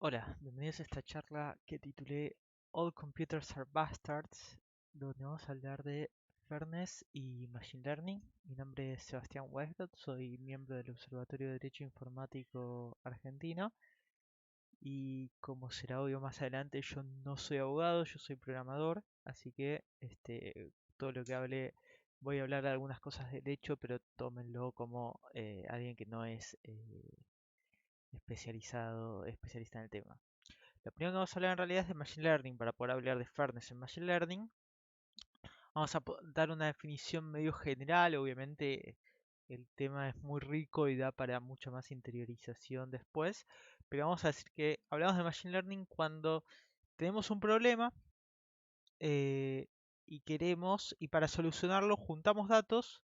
Hola, bienvenidos a esta charla que titulé All Computers are Bastards, donde vamos a hablar de Fairness y Machine Learning. Mi nombre es Sebastián Weisbrot, soy miembro del Observatorio de Derecho Informático Argentino y como será obvio más adelante, yo no soy abogado, yo soy programador, así que todo lo que hable, voy a hablar de algunas cosas de derecho, pero tómenlo como alguien que no es especialista en el tema. Lo primero que vamos a hablar en realidad es de Machine Learning. Para poder hablar de Fairness en Machine Learning, vamos a dar una definición medio general. Obviamente el tema es muy rico y da para mucha más interiorización después. Pero vamos a decir que hablamos de Machine Learning cuando tenemos un problema eh, y para solucionarlo juntamos datos,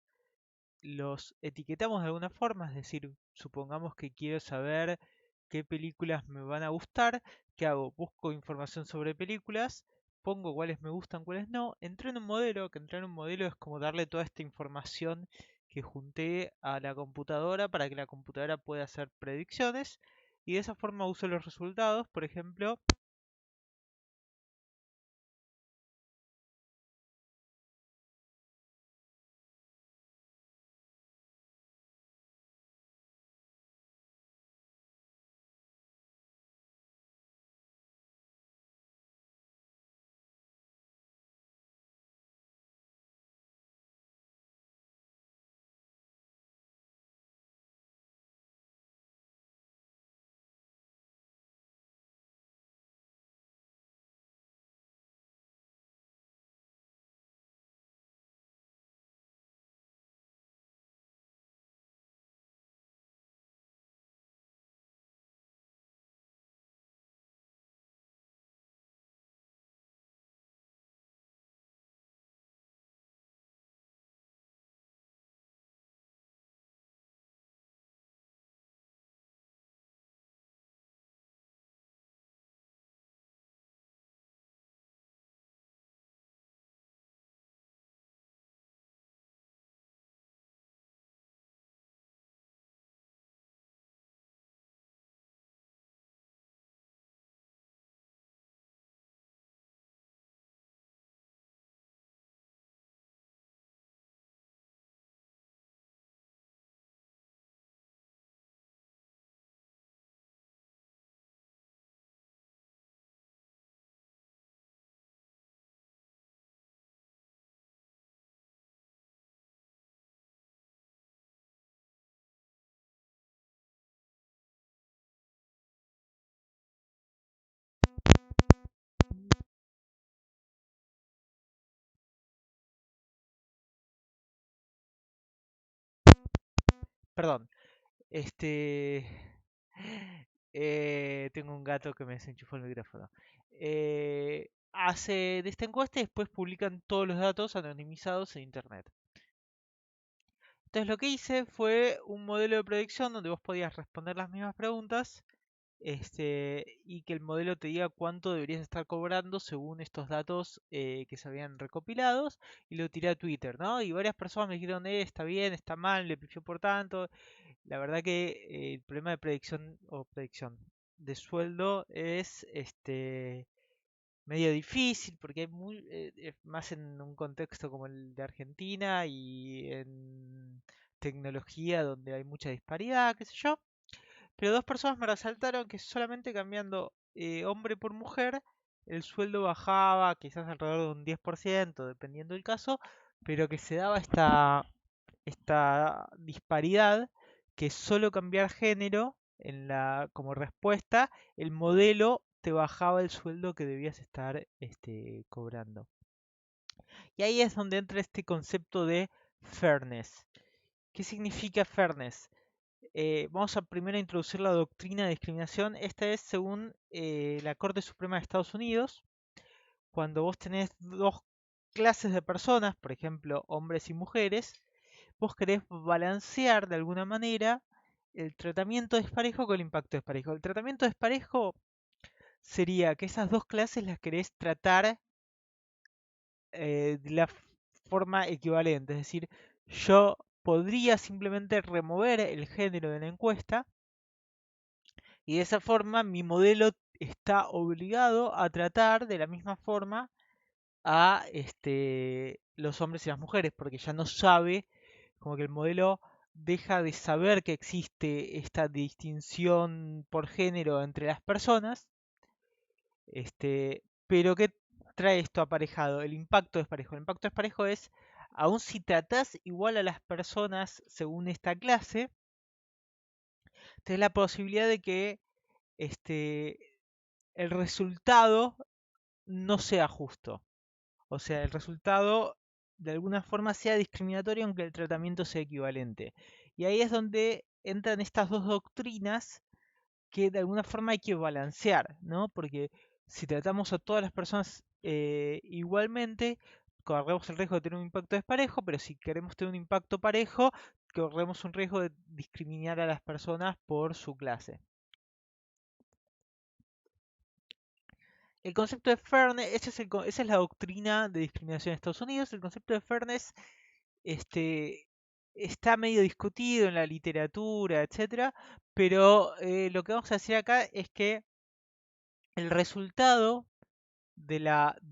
los etiquetamos de alguna forma, es decir, supongamos que quiero saber qué películas me van a gustar. ¿Qué hago? Busco información sobre películas, pongo cuáles me gustan, cuáles no, entreno un modelo, que entrenar un modelo es como darle toda esta información que junté a la computadora para que la computadora pueda hacer predicciones y de esa forma uso los resultados. Por ejemplo, perdón, este... tengo un gato que me desenchufó el micrófono. Hace de esta encuesta y después publican todos los datos anonimizados en internet. Entonces lo que hice fue un modelo de predicción donde vos podías responder las mismas preguntas, y que el modelo te diga cuánto deberías estar cobrando según estos datos que se habían recopilados, y lo tiré a Twitter, ¿no? Y varias personas me dijeron, está bien, está mal, le pifió por tanto. La verdad que el problema de predicción de sueldo es medio difícil porque más en un contexto como el de Argentina y en tecnología donde hay mucha disparidad, qué sé yo. Pero dos personas me resaltaron que solamente cambiando hombre por mujer, el sueldo bajaba quizás alrededor de un 10%, dependiendo del caso, pero que se daba esta disparidad, que solo cambiar género como respuesta, el modelo te bajaba el sueldo que debías estar cobrando. Y ahí es donde entra este concepto de fairness. ¿Qué significa fairness? Vamos a primero introducir la doctrina de discriminación. Esta es según la Corte Suprema de Estados Unidos. Cuando vos tenés dos clases de personas, por ejemplo, hombres y mujeres, vos querés balancear de alguna manera el tratamiento desparejo con el impacto desparejo. El tratamiento desparejo sería que esas dos clases las querés tratar de la forma equivalente. Es decir, yo podría simplemente remover el género de la encuesta y de esa forma mi modelo está obligado a tratar de la misma forma a los hombres y las mujeres, porque ya no sabe, como que el modelo deja de saber que existe esta distinción por género entre las personas, pero ¿qué trae esto aparejado? El impacto desparejo. El impacto desparejo es, aun si tratás igual a las personas según esta clase, tenés la posibilidad de que este, el resultado no sea justo. O sea, el resultado de alguna forma sea discriminatorio aunque el tratamiento sea equivalente. Y ahí es donde entran estas dos doctrinas que de alguna forma hay que balancear, ¿no? Porque si tratamos a todas las personas igualmente, corremos el riesgo de tener un impacto desparejo, pero si queremos tener un impacto parejo, corremos un riesgo de discriminar a las personas por su clase. El concepto de fairness, esa es la doctrina de discriminación en Estados Unidos. El concepto de fairness este, está medio discutido en la literatura, etcétera, pero lo que vamos a decir acá es que el resultado de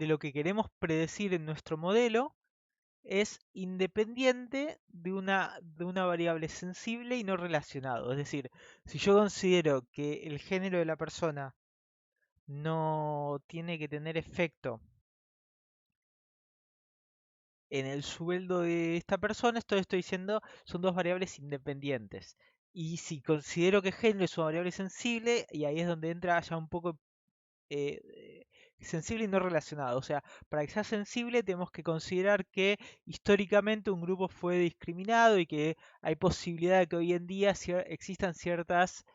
lo que queremos predecir en nuestro modelo es independiente de una variable sensible y no relacionado. Es decir, si yo considero que el género de la persona no tiene que tener efecto en el sueldo de esta persona, esto estoy diciendo son dos variables independientes. Y si considero que género es una variable sensible, y ahí es donde entra ya un poco eh, sensible y no relacionado. O sea, para que sea sensible tenemos que considerar que históricamente un grupo fue discriminado y que hay posibilidad de que hoy en día existan ciertas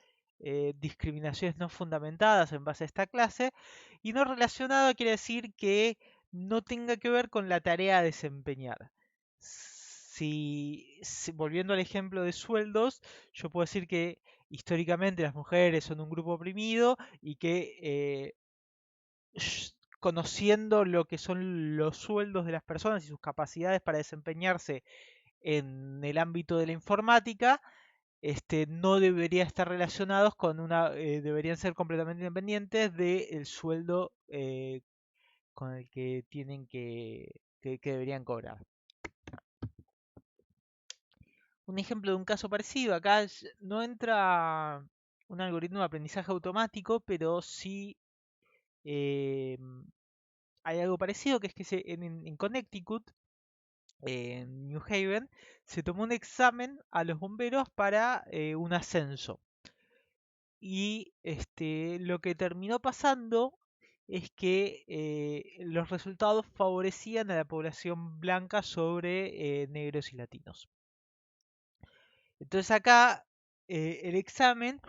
discriminaciones no fundamentadas en base a esta clase. Y no relacionado quiere decir que no tenga que ver con la tarea a desempeñar. Volviendo al ejemplo de sueldos, yo puedo decir que históricamente las mujeres son un grupo oprimido y que conociendo lo que son los sueldos de las personas y sus capacidades para desempeñarse en el ámbito de la informática, no debería estar relacionados con deberían ser completamente independientes del sueldo con el que tienen que deberían cobrar. Un ejemplo de un caso parecido, acá no entra un algoritmo de aprendizaje automático, pero sí eh, hay algo parecido, que es que en Connecticut, en New Haven, se tomó un examen a los bomberos para un ascenso. Y lo que terminó pasando es que los resultados favorecían a la población blanca sobre negros y latinos. Entonces acá el examen,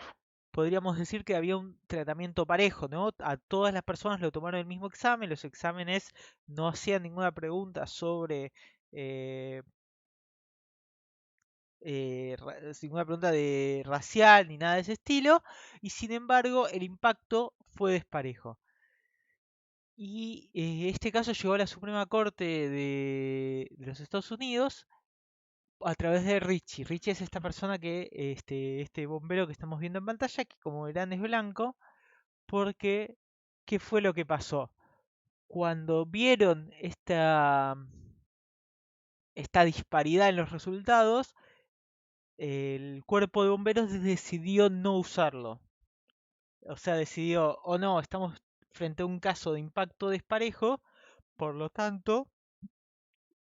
podríamos decir que había un tratamiento parejo, ¿no? A todas las personas lo tomaron el mismo examen, los exámenes no hacían ninguna pregunta sobre eh, ninguna pregunta de racial ni nada de ese estilo, y sin embargo el impacto fue desparejo. Y este caso llegó a la Suprema Corte de los Estados Unidos a través de Richie. Richie es esta persona que, este bombero que estamos viendo en pantalla, que como verán es blanco, porque ¿qué fue lo que pasó? Cuando vieron esta disparidad en los resultados, el cuerpo de bomberos decidió no usarlo. O sea, decidió, o no, estamos frente a un caso de impacto desparejo, por lo tanto,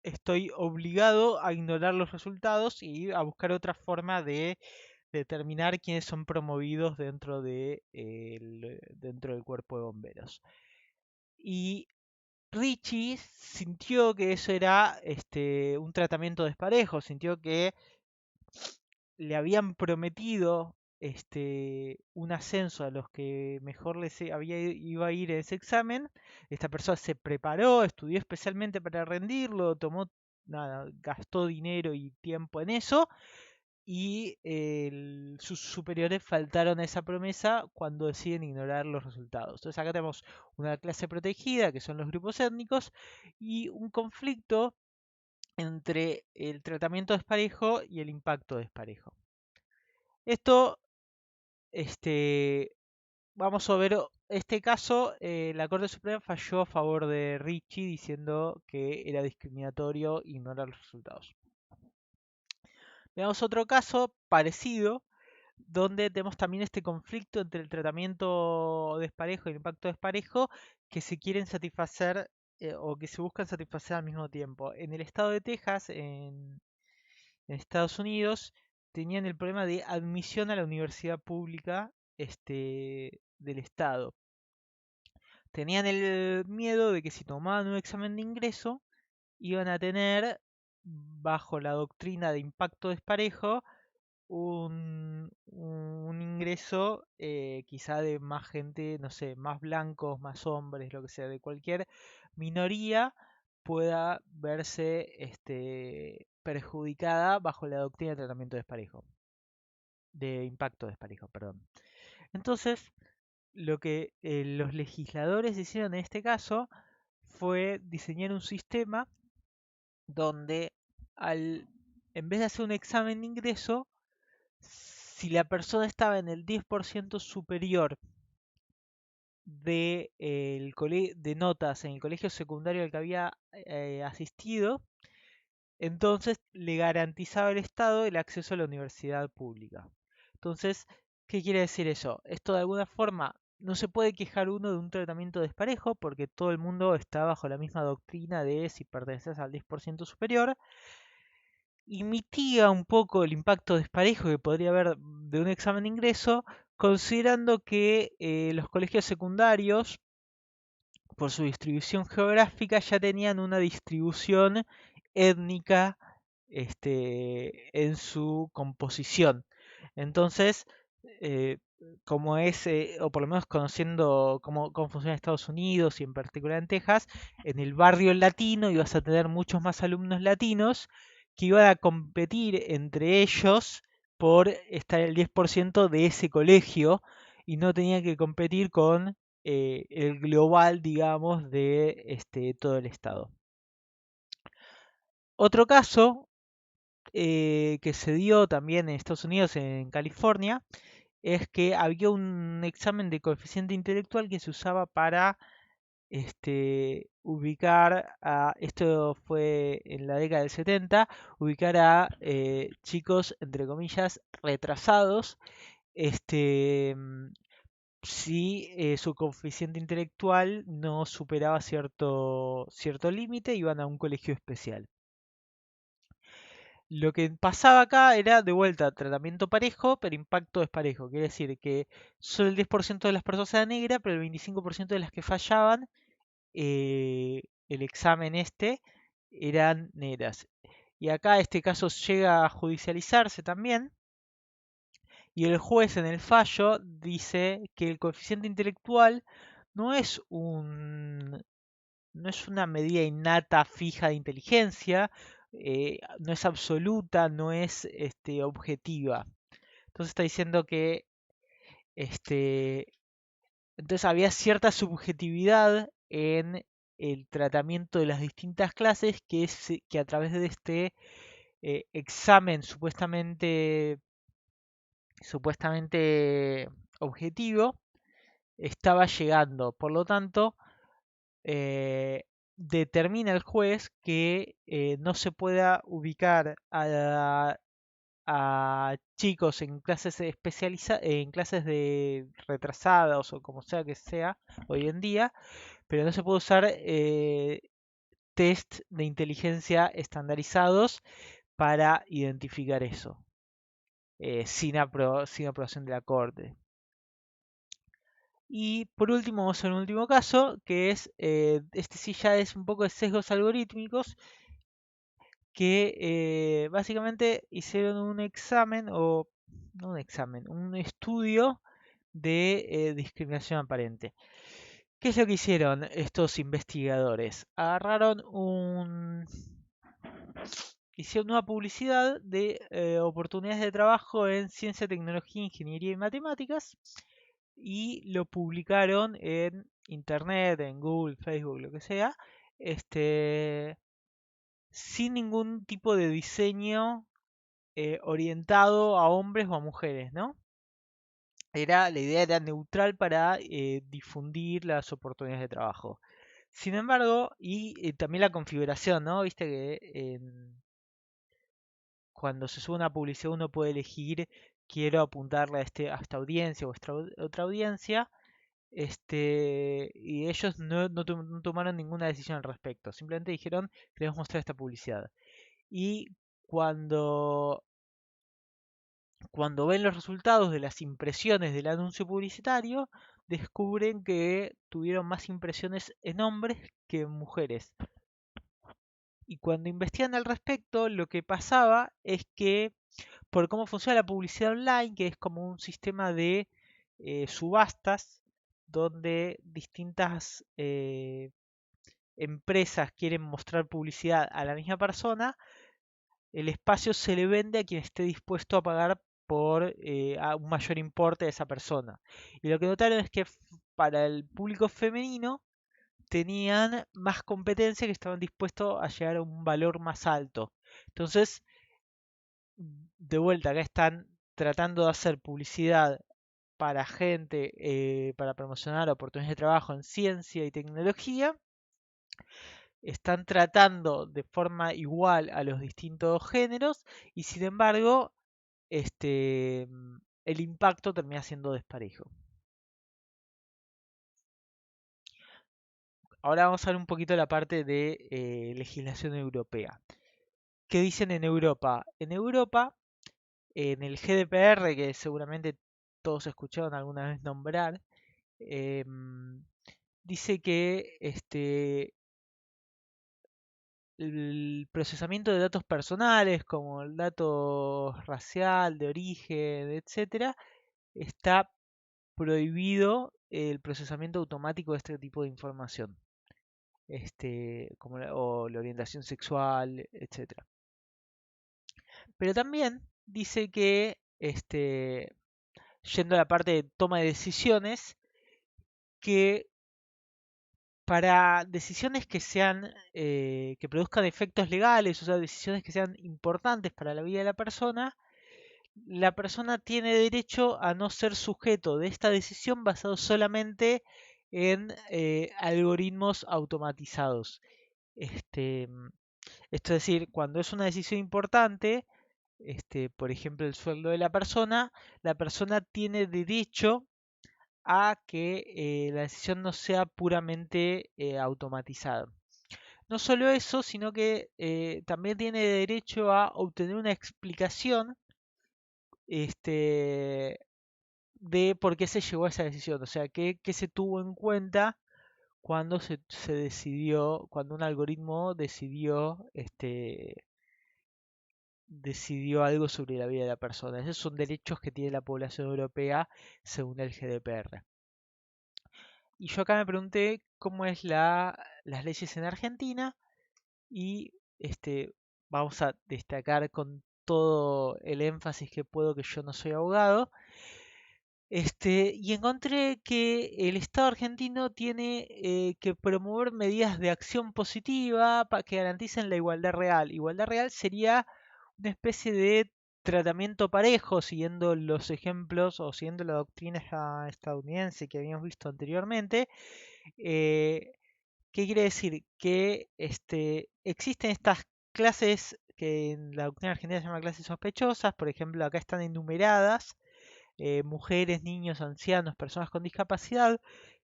estoy obligado a ignorar los resultados y a buscar otra forma de determinar quiénes son promovidos dentro del cuerpo de bomberos. Y Richie sintió que eso era un tratamiento desparejo, sintió que le habían prometido un ascenso a los que mejor iba a ir en ese examen. Esta persona se preparó, estudió especialmente para rendirlo, tomó, nada, gastó dinero y tiempo en eso. Y sus superiores faltaron a esa promesa cuando deciden ignorar los resultados. Entonces acá tenemos una clase protegida, que son los grupos étnicos, y un conflicto entre el tratamiento desparejo y el impacto desparejo. Esto, este, vamos a ver este caso. La Corte Suprema falló a favor de Ricci diciendo que era discriminatorio ignorar los resultados. Veamos otro caso parecido, donde tenemos también este conflicto entre el tratamiento desparejo y el impacto desparejo que se quieren satisfacer o que se buscan satisfacer al mismo tiempo. En el estado de Texas, en Estados Unidos, tenían el problema de admisión a la universidad pública del estado. Tenían el miedo de que si tomaban un examen de ingreso, iban a tener, bajo la doctrina de impacto desparejo, un ingreso quizá de más gente, no sé, más blancos, más hombres, lo que sea, de cualquier minoría pueda verse perjudicada bajo la doctrina de tratamiento desparejo, de impacto desparejo, perdón. Entonces, lo que los legisladores hicieron en este caso fue diseñar un sistema donde en vez de hacer un examen de ingreso, si la persona estaba en el 10% superior de notas en el colegio secundario al que había asistido, entonces le garantizaba el Estado el acceso a la universidad pública. Entonces, ¿qué quiere decir eso? Esto de alguna forma no se puede quejar uno de un tratamiento desparejo porque todo el mundo está bajo la misma doctrina de si perteneces al 10% superior, y mitiga un poco el impacto desparejo que podría haber de un examen de ingreso, considerando que los colegios secundarios, por su distribución geográfica, ya tenían una distribución étnica en su composición. Entonces, eh, como es, o por lo menos conociendo cómo funciona Estados Unidos y en particular en Texas, en el barrio latino ibas a tener muchos más alumnos latinos que iban a competir entre ellos por estar el 10% de ese colegio y no tenían que competir con el global, digamos, de todo el estado. Otro caso que se dio también en Estados Unidos, en California, es que había un examen de coeficiente intelectual que se usaba para ubicar esto fue en la década del 70, ubicar a chicos, entre comillas, retrasados, si su coeficiente intelectual no superaba cierto límite, iban a un colegio especial. Lo que pasaba acá era de vuelta tratamiento parejo, pero impacto desparejo. Quiere decir que solo el 10% de las personas era negra, pero el 25% de las que fallaban el examen eran negras. Y acá este caso llega a judicializarse también. Y el juez en el fallo dice que el coeficiente intelectual no es no es una medida innata fija de inteligencia, no es absoluta, no es objetiva. Entonces está diciendo que este, entonces había cierta subjetividad en el tratamiento de las distintas clases que a través de este examen supuestamente objetivo estaba llegando. Por lo tanto, eh, determina el juez que no se pueda ubicar a chicos en clases en clases de retrasados o como sea que sea hoy en día, pero no se puede usar test de inteligencia estandarizados para identificar eso, sin aprobación de la corte. Y por último, vamos a ver un último caso, que es, este sí ya es un poco de sesgos algorítmicos, que básicamente hicieron un examen, o no un examen, un estudio de discriminación aparente. ¿Qué es lo que hicieron estos investigadores? Hicieron una publicidad de oportunidades de trabajo en ciencia, tecnología, ingeniería y matemáticas y lo publicaron en internet, en Google, Facebook, lo que sea, sin ningún tipo de diseño orientado a hombres o a mujeres, ¿no? la idea era neutral para difundir las oportunidades de trabajo. Sin embargo, y también la configuración, ¿no? Viste que cuando se sube una publicidad uno puede elegir, quiero apuntarle a esta audiencia o otra audiencia, y ellos no tomaron ninguna decisión al respecto, simplemente dijeron, queremos mostrar esta publicidad. Y cuando, cuando ven los resultados de las impresiones del anuncio publicitario, descubren que tuvieron más impresiones en hombres que en mujeres. Y cuando investigan al respecto, lo que pasaba es que por cómo funciona la publicidad online, que es como un sistema de subastas, donde distintas empresas quieren mostrar publicidad a la misma persona, el espacio se le vende a quien esté dispuesto a pagar por a un mayor importe de esa persona. Y lo que notaron es que para el público femenino tenían más competencia, que estaban dispuestos a llegar a un valor más alto. Entonces, de vuelta, acá están tratando de hacer publicidad para gente, para promocionar oportunidades de trabajo en ciencia y tecnología. Están tratando de forma igual a los distintos géneros y sin embargo, el impacto termina siendo desparejo. Ahora vamos a ver un poquito la parte de legislación europea. ¿Qué dicen en Europa? En Europa, en el GDPR, que seguramente todos escucharon alguna vez nombrar, dice que el procesamiento de datos personales, como el dato racial, de origen, etcétera, está prohibido el procesamiento automático de este tipo de información, como o la orientación sexual, etcétera. Pero también dice que, yendo a la parte de toma de decisiones, que para decisiones que sean, que produzcan efectos legales, o sea, decisiones que sean importantes para la vida de la persona tiene derecho a no ser sujeto de esta decisión basado solamente en algoritmos automatizados. Este, esto es decir, cuando es una decisión importante, por ejemplo, el sueldo de la persona tiene derecho a que la decisión no sea puramente automatizada. No solo eso, sino que también tiene derecho a obtener una explicación este, de por qué se llegó a esa decisión. O sea, qué se tuvo en cuenta cuando se decidió, cuando un algoritmo decidió algo sobre la vida de la persona. Esos son derechos que tiene la población europea según el GDPR. Y yo acá me pregunté cómo es las leyes en Argentina y vamos a destacar con todo el énfasis que puedo que yo no soy abogado. Y encontré que el Estado argentino tiene que promover medidas de acción positiva para que garanticen la igualdad real. Igualdad real sería una especie de tratamiento parejo, siguiendo los ejemplos o siguiendo la doctrina estadounidense que habíamos visto anteriormente. Eh, ¿Qué quiere decir? Que existen estas clases que en la doctrina argentina se llaman clases sospechosas, por ejemplo, acá están enumeradas mujeres, niños, ancianos, personas con discapacidad,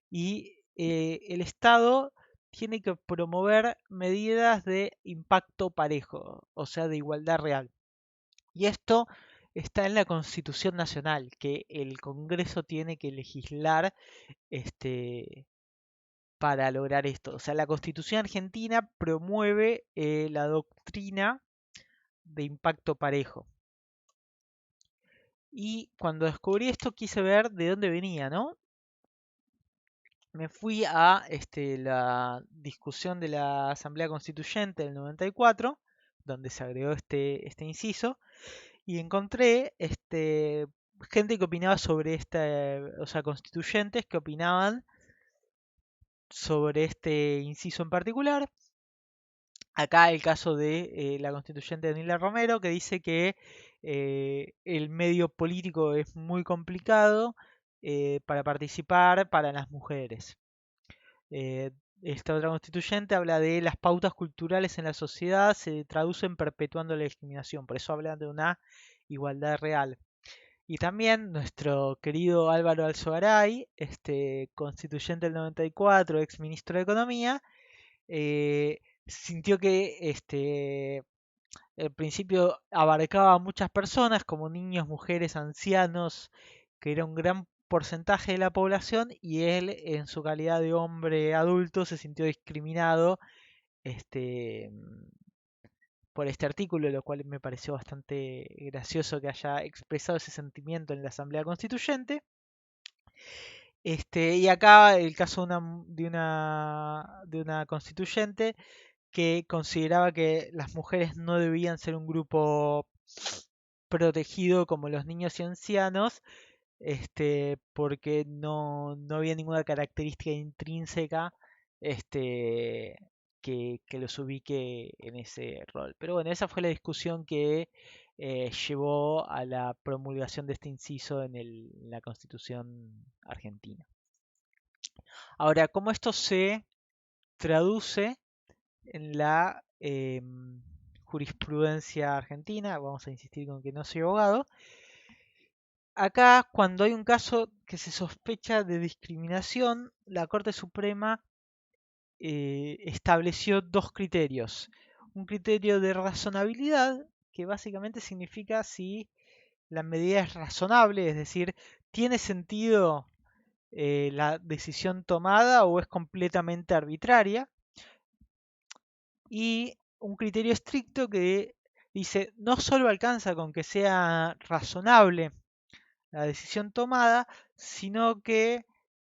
y el Estado tiene que promover medidas de impacto parejo, o sea, de igualdad real. Y esto está en la Constitución Nacional, que el Congreso tiene que legislar para lograr esto. O sea, la Constitución Argentina promueve la doctrina de impacto parejo. Y cuando descubrí esto quise ver de dónde venía, ¿no? Me fui a la discusión de la Asamblea Constituyente del 94, donde se agregó este inciso, y encontré gente que opinaba sobre o sea, constituyentes que opinaban sobre este inciso en particular. Acá el caso de la constituyente Daniela Romero, que dice que el medio político es muy complicado para participar para las mujeres. Esta otra constituyente habla de las pautas culturales en la sociedad se traducen perpetuando la discriminación, por eso habla de una igualdad real. Y también nuestro querido Álvaro Alzogaray, constituyente del 94, ex ministro de Economía, sintió que el principio abarcaba a muchas personas, como niños, mujeres, ancianos, que era un gran porcentaje de la población, y él, en su calidad de hombre adulto, se sintió discriminado este, por este artículo, lo cual me pareció bastante gracioso que haya expresado ese sentimiento en la Asamblea Constituyente. Y acá el caso de una constituyente que consideraba que las mujeres no debían ser un grupo protegido como los niños y ancianos, porque no había ninguna característica intrínseca que los ubique en ese rol. Pero bueno, esa fue la discusión que llevó a la promulgación de este inciso en la Constitución argentina. Ahora, ¿cómo esto se traduce en la jurisprudencia argentina? Vamos a insistir con que no soy abogado. Acá, cuando hay un caso que se sospecha de discriminación, la Corte Suprema estableció dos criterios. Un criterio de razonabilidad, que básicamente significa si la medida es razonable, es decir, tiene sentido la decisión tomada o es completamente arbitraria. Y un criterio estricto que dice no solo alcanza con que sea razonable la decisión tomada, sino que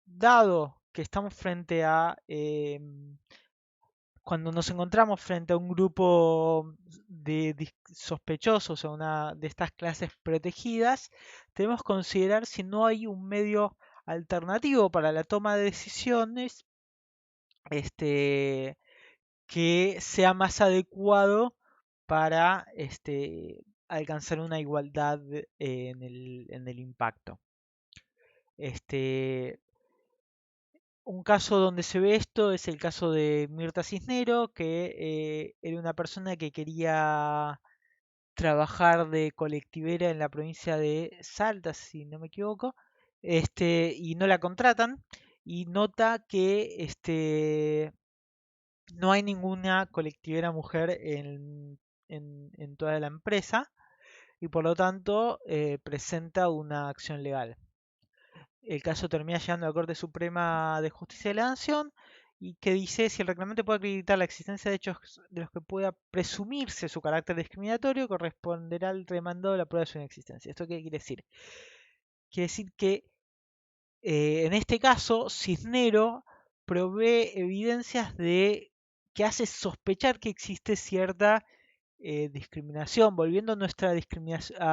dado que estamos frente a, cuando nos encontramos frente a un grupo de sospechosos o una de estas clases protegidas, debemos considerar si no hay un medio alternativo para la toma de decisiones que sea más adecuado para alcanzar una igualdad en el impacto. Un caso donde se ve esto es el caso de Mirta Cisnero, que era una persona que quería trabajar de colectivera en la provincia de Salta, si no me equivoco, y no la contratan, y nota que no hay ninguna colectivera mujer en toda la empresa, y por lo tanto presenta una acción legal. El caso termina llegando a la Corte Suprema de Justicia de la Nación y que dice si el reclamante puede acreditar la existencia de hechos de los que pueda presumirse su carácter discriminatorio, corresponderá al demandado la prueba de su inexistencia. ¿Esto qué quiere decir? Quiere decir que en este caso Cisnero provee evidencias que hace sospechar que existe cierta discriminación. Volviendo a a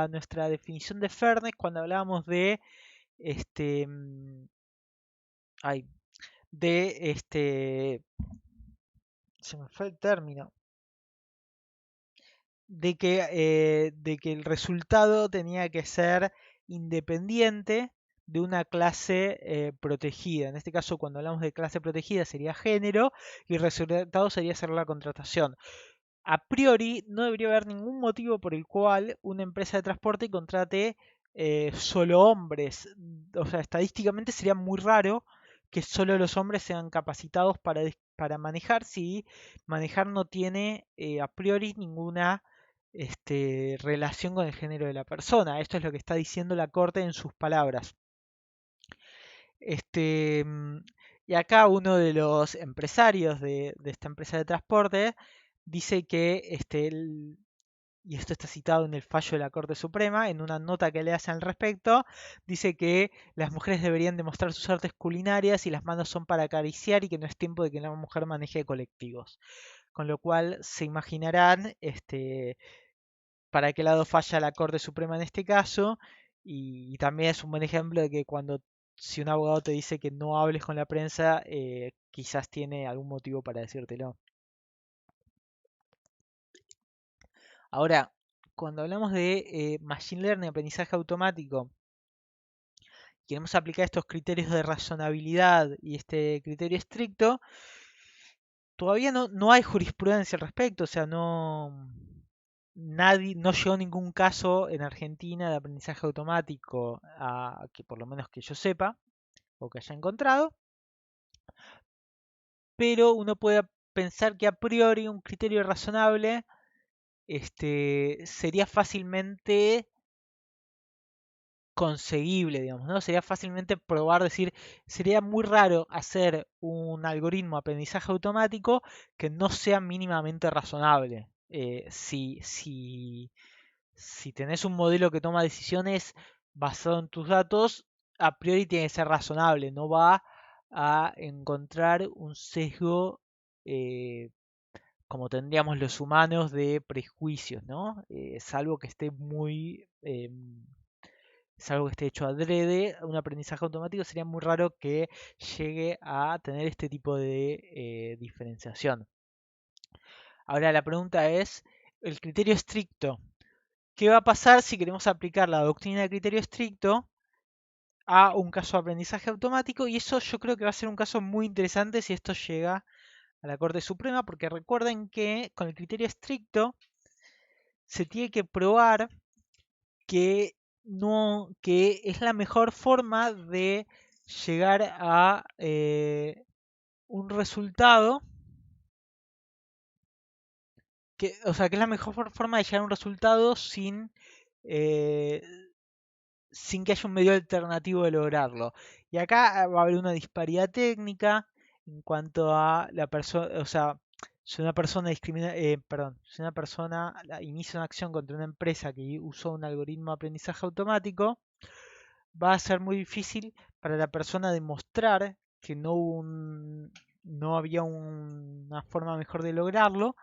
nuestra definición de fairness, cuando hablábamos de este, ay, se me fue el término, de que el resultado tenía que ser independiente de una clase protegida. En este caso, cuando hablamos de clase protegida sería género y el resultado sería hacer la contratación. A priori no debería haber ningún motivo por el cual una empresa de transporte contrate solo hombres. O sea, estadísticamente sería muy raro que solo los hombres sean capacitados para manejar si manejar no tiene a priori ninguna relación con el género de la persona. Esto es lo que está diciendo la Corte en sus palabras. Este, mm, y acá uno de los empresarios de esta empresa de transporte dice que, y esto está citado en el fallo de la Corte Suprema, en una nota que le hacen al respecto, dice que las mujeres deberían demostrar sus artes culinarias y las manos son para acariciar y que no es tiempo de que la mujer maneje colectivos. Con lo cual se imaginarán para qué lado falla la Corte Suprema en este caso, y también es un buen ejemplo de que si un abogado te dice que no hables con la prensa, quizás tiene algún motivo para decírtelo. Ahora, cuando hablamos de Machine Learning, aprendizaje automático, queremos aplicar estos criterios de razonabilidad y este criterio estricto, todavía no hay jurisprudencia al respecto, o sea, no llegó ningún caso en Argentina de aprendizaje automático, que por lo menos que yo sepa o que haya encontrado, pero uno puede pensar que a priori un criterio razonable sería fácilmente conseguible, digamos, ¿no? Sería fácilmente probar, decir, sería muy raro hacer un algoritmo de aprendizaje automático que no sea mínimamente razonable. Si tenés un modelo que toma decisiones basado en tus datos, a priori tiene que ser razonable, no va a encontrar un sesgo como tendríamos los humanos de prejuicios, ¿no? Salvo que esté es algo que esté hecho adrede, un aprendizaje automático sería muy raro que llegue a tener este tipo de diferenciación. Ahora la pregunta es, el criterio estricto. ¿Qué va a pasar si queremos aplicar la doctrina de criterio estricto a un caso de aprendizaje automático? Y eso yo creo que va a ser un caso muy interesante si esto llega a la Corte Suprema, porque recuerden que con el criterio estricto se tiene que probar que no, que es la mejor forma de llegar a un resultado o sea, que es la mejor forma de llegar a un resultado eh, sin que haya un medio alternativo de lograrlo. Y acá va a haber una disparidad técnica en cuanto a la persona, o sea, si una persona perdón, si una persona inicia una acción contra una empresa que usó un algoritmo de aprendizaje automático, va a ser muy difícil para la persona demostrar que no había una forma mejor de lograrlo.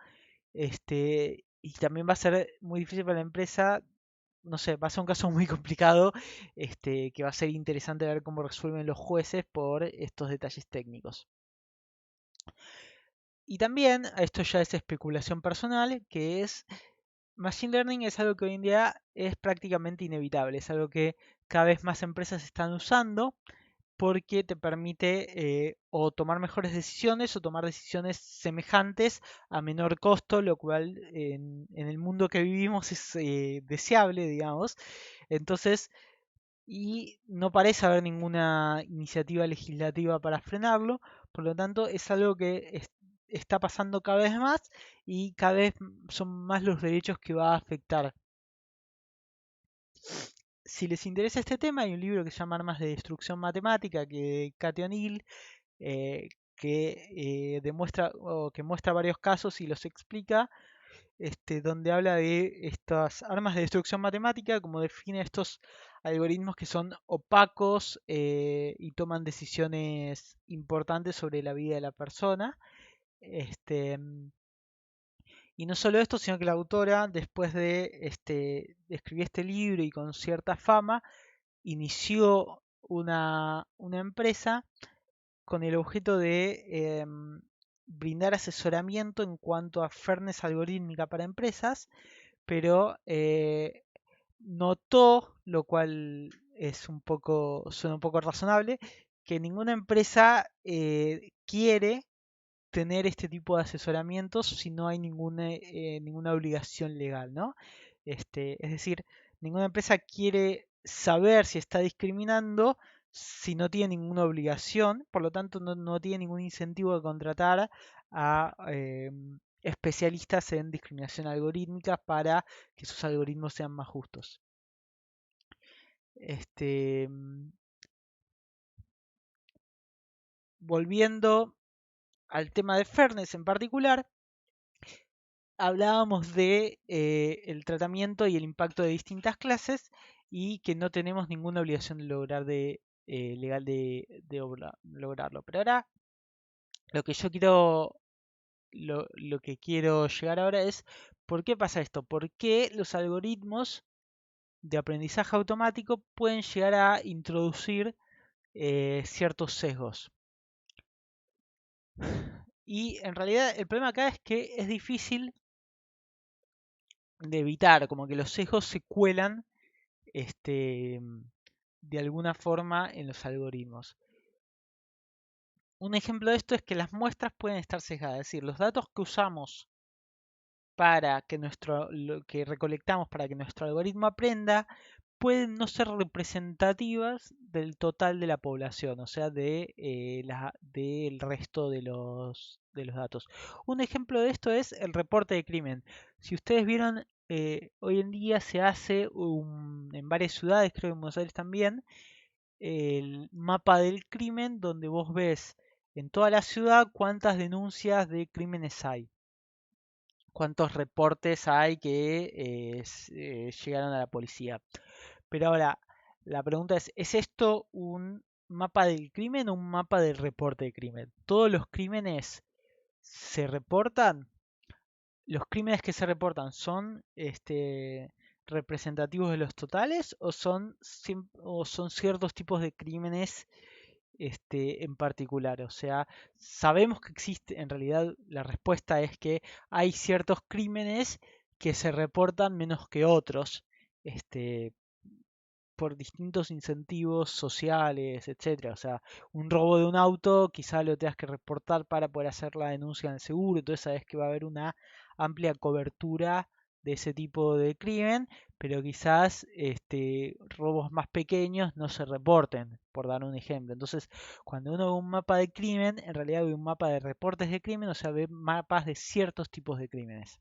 Y también va a ser muy difícil para la empresa, no sé, va a ser un caso muy complicado, que va a ser interesante ver cómo resuelven los jueces por estos detalles técnicos. Y también, esto ya es especulación personal, que es Machine Learning es algo que hoy en día es prácticamente inevitable, es algo que cada vez más empresas están usando porque te permite o tomar mejores decisiones o tomar decisiones semejantes a menor costo, lo cual en el mundo que vivimos es deseable, digamos. Entonces, y no parece haber ninguna iniciativa legislativa para frenarlo, por lo tanto es algo que está pasando cada vez más y cada vez son más los derechos que va a afectar. Si les interesa este tema, hay un libro que se llama Armas de Destrucción Matemática, que Cathy O'Neill, que demuestra o que muestra varios casos y los explica, donde habla de estas armas de destrucción matemática, como define estos algoritmos que son opacos y toman decisiones importantes sobre la vida de la persona. Este, y no solo esto, sino que la autora, después de escribir este libro y con cierta fama, inició una empresa con el objeto de brindar asesoramiento en cuanto a fairness algorítmica para empresas, pero notó, lo cual suena un poco razonable, que ninguna empresa quiere tener este tipo de asesoramientos si no hay ninguna obligación legal, ¿no? Es decir, ninguna empresa quiere saber si está discriminando si no tiene ninguna obligación, por lo tanto no tiene ningún incentivo de contratar a especialistas en discriminación algorítmica para que sus algoritmos sean más justos. Volviendo al tema de fairness en particular, hablábamos de el tratamiento y el impacto de distintas clases y que no tenemos ninguna obligación de legal de lograrlo. Pero ahora lo que yo quiero lo que quiero llegar ahora es ¿por qué pasa esto? ¿Por qué los algoritmos de aprendizaje automático pueden llegar a introducir ciertos sesgos? Y en realidad el problema acá es que es difícil de evitar, como que los sesgos se cuelan este, de alguna forma en los algoritmos. Un ejemplo de esto es que las muestras pueden estar sesgadas, es decir, los datos que usamos para que lo que recolectamos para que nuestro algoritmo aprenda pueden no ser representativas del total de la población, o sea, del resto de los datos. Un ejemplo de esto es el reporte de crimen. Si ustedes vieron, hoy en día se hace en varias ciudades, creo que en Buenos Aires también, el mapa del crimen donde vos ves en toda la ciudad cuántas denuncias de crímenes hay, cuántos reportes hay que llegaron a la policía. Pero ahora, la pregunta ¿es esto un mapa del crimen o un mapa del reporte de crimen? ¿Todos los crímenes se reportan? ¿Los crímenes que se reportan son representativos de los totales o son ciertos tipos de crímenes en particular? O sea, sabemos que existe, en realidad la respuesta es que hay ciertos crímenes que se reportan menos que otros, este, por distintos incentivos sociales, etcétera. O sea, un robo de un auto quizá lo tengas que reportar para poder hacer la denuncia en el seguro, entonces sabes que va a haber una amplia cobertura de ese tipo de crimen, pero quizás robos más pequeños no se reporten, por dar un ejemplo. Entonces, cuando uno ve un mapa de crimen, en realidad ve un mapa de reportes de crimen, o sea, ve mapas de ciertos tipos de crímenes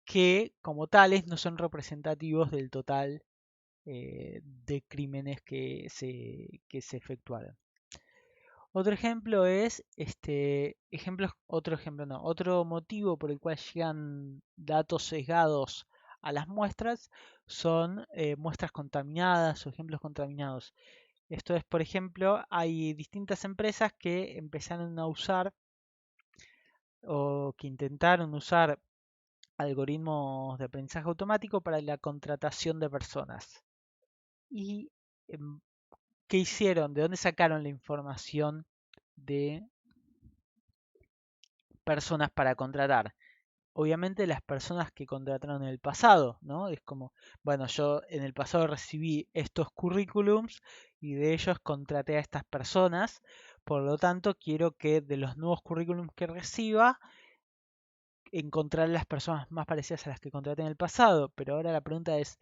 que como tales no son representativos del total de crímenes que se efectuaron. Otro ejemplo es, otro ejemplo no, otro motivo por el cual llegan datos sesgados a las muestras son muestras contaminadas o ejemplos contaminados. Esto es, por ejemplo, hay distintas empresas que empezaron a usar o que intentaron usar algoritmos de aprendizaje automático para la contratación de personas. Y ¿qué hicieron? ¿De dónde sacaron la información de personas para contratar? Obviamente las personas que contrataron en el pasado, ¿no? Es como, bueno, yo en el pasado recibí estos currículums y de ellos contraté a estas personas, por lo tanto quiero que de los nuevos currículums que reciba, encontrar las personas más parecidas a las que contraté en el pasado. Pero ahora la pregunta es,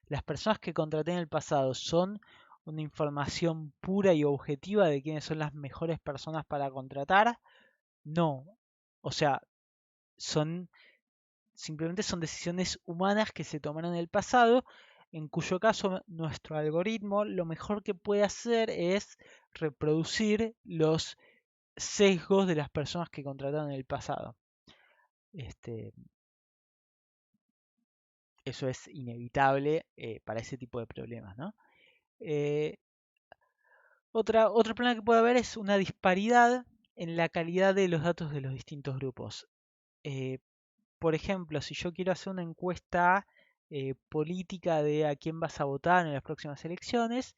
¿las personas que contraté en el pasado son una información pura y objetiva de quiénes son las mejores personas para contratar? No. O sea, son simplemente son decisiones humanas que se tomaron en el pasado, en cuyo caso nuestro algoritmo lo mejor que puede hacer es reproducir los sesgos de las personas que contrataron en el pasado. Eso es inevitable para ese tipo de problemas, ¿no? Eh, otro problema que puede haber es una disparidad en la calidad de los datos de los distintos grupos. Eh, por ejemplo, si yo quiero hacer una encuesta política de a quién vas a votar en las próximas elecciones,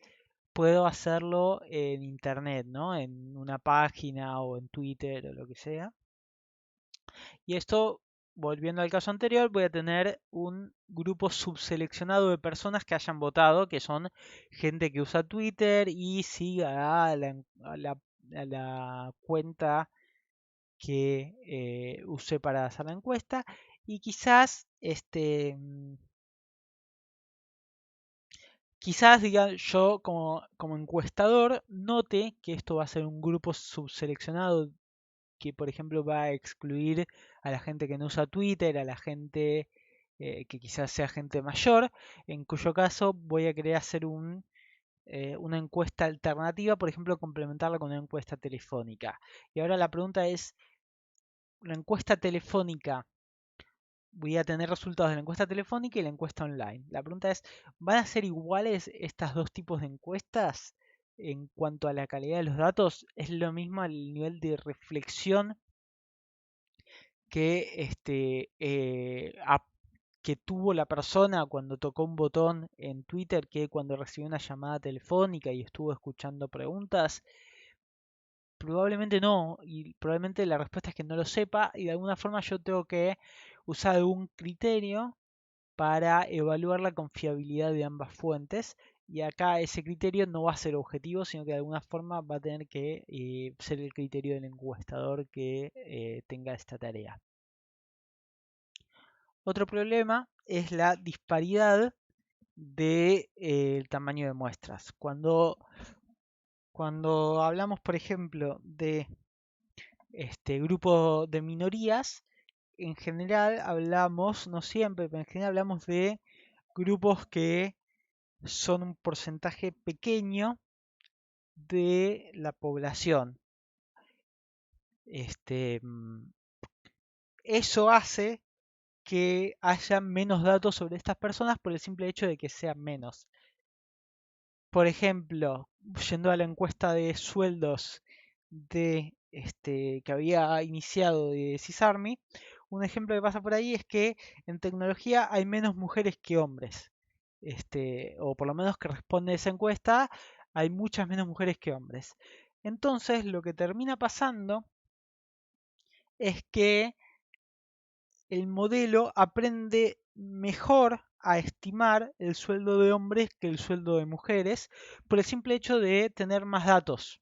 puedo hacerlo en internet, ¿no? En una página o en Twitter o lo que sea. Y esto, volviendo al caso anterior, voy a tener un grupo subseleccionado de personas que hayan votado, que son gente que usa Twitter y sigue a la cuenta que usé para hacer la encuesta. Y quizás, quizás diga yo como encuestador note que esto va a ser un grupo subseleccionado que por ejemplo va a excluir a la gente que no usa Twitter, a la gente que quizás sea gente mayor, en cuyo caso voy a querer hacer una encuesta alternativa, por ejemplo, complementarla con una encuesta telefónica. Y ahora la pregunta es, la encuesta telefónica, voy a tener resultados de la encuesta telefónica y la encuesta online. La pregunta es, ¿van a ser iguales estas dos tipos de encuestas en cuanto a la calidad de los datos? ¿Es lo mismo el nivel de reflexión que, que tuvo la persona cuando tocó un botón en Twitter que cuando recibió una llamada telefónica y estuvo escuchando preguntas? Probablemente no, y probablemente la respuesta es que no lo sepa, y de alguna forma yo tengo que usar algún criterio para evaluar la confiabilidad de ambas fuentes, y acá ese criterio no va a ser objetivo, sino que de alguna forma va a tener que ser el criterio del encuestador que tenga esta tarea. Otro problema es la disparidad del tamaño de muestras. Cuando hablamos, por ejemplo, de grupo de minorías, en general hablamos, no siempre, pero en general hablamos de grupos que son un porcentaje pequeño de la población. Eso hace que haya menos datos sobre estas personas por el simple hecho de que sean menos. Por ejemplo, yendo a la encuesta de sueldos que había iniciado de CISARMY, un ejemplo que pasa por ahí es que en tecnología hay menos mujeres que hombres. O por lo menos que responde a esa encuesta, hay muchas menos mujeres que hombres. Entonces, lo que termina pasando es que el modelo aprende mejor a estimar el sueldo de hombres que el sueldo de mujeres por el simple hecho de tener más datos.